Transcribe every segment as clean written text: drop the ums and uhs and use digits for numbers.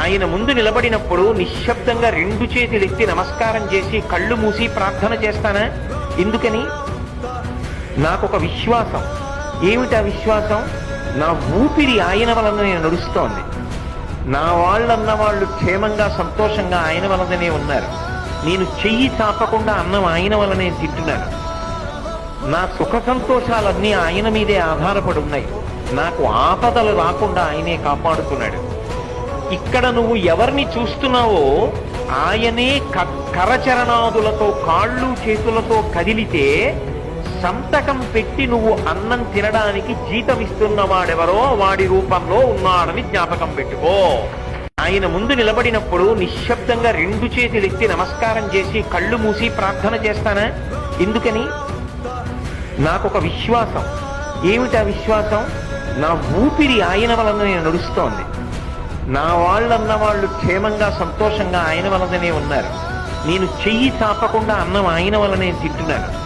ఆయన ముందు నిలబడినప్పుడు నిశ్శబ్దంగా రెండు చేతులెత్తి నమస్కారం చేసి కళ్ళు మూసి ప్రార్థన చేస్తానా? ఎందుకని? నాకొక విశ్వాసం. ఏమిటా విశ్వాసం? నా ఊపిరి ఆయన వలన నేను నడుస్తోంది. నా వాళ్ళన్న వాళ్ళు క్షేమంగా సంతోషంగా ఆయన వలననే ఉన్నారు. నేను చెయ్యి చాపకుండా అన్నం ఆయన వలనే తింటున్నాను. నా సుఖ సంతోషాలన్నీ ఆయన మీదే ఆధారపడి ఉన్నాయి. నాకు ఆపదలు రాకుండా ఆయనే కాపాడుతున్నాడు. ఇక్కడ నువ్వు ఎవరిని చూస్తున్నావో ఆయనే కరచరణాదులతో కాళ్ళు చేతులతో కదిలితే సంతకం పెట్టి నువ్వు అన్నం తినడానికి జీతం ఇస్తున్నవాడెవరో వాడి రూపంలో ఉన్నాడని జ్ఞాపకం పెట్టుకో. ఆయన ముందు నిలబడినప్పుడు నిశ్శబ్దంగా రెండు చేతులెత్తి నమస్కారం చేసి కళ్ళు మూసి ప్రార్థన చేస్తానా? ఎందుకని? నాకొక విశ్వాసం. ఏమిటా విశ్వాసం? నా ఊపిరి ఆయన వలన నేను నడుస్తోంది. నా వాళ్ళన్న వాళ్ళు క్షేమంగా సంతోషంగా ఆయన వలననే ఉన్నారు. నేను చెయ్యి చాపకుండా అన్నం ఆయన వలనే తింటున్నాను.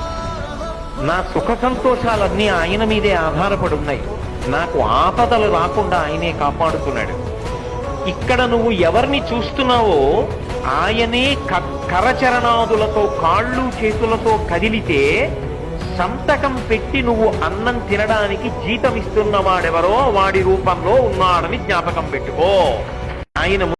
నా సుఖ సంతోషాలన్నీ ఆయన మీదే ఆధారపడి ఉన్నాయి. నాకు ఆపదలు రాకుండా ఆయనే కాపాడుతున్నాడు. ఇక్కడ నువ్వు ఎవరిని చూస్తున్నావో ఆయనే కరచరణాదులతో కాళ్ళు చేతులతో కదిలితే సంతకం పెట్టి నువ్వు అన్నం తినడానికి జీతం ఇస్తున్నవాడెవరో వాడి రూపంలో ఉన్నాడని జ్ఞాపకం పెట్టుకో. ఆయన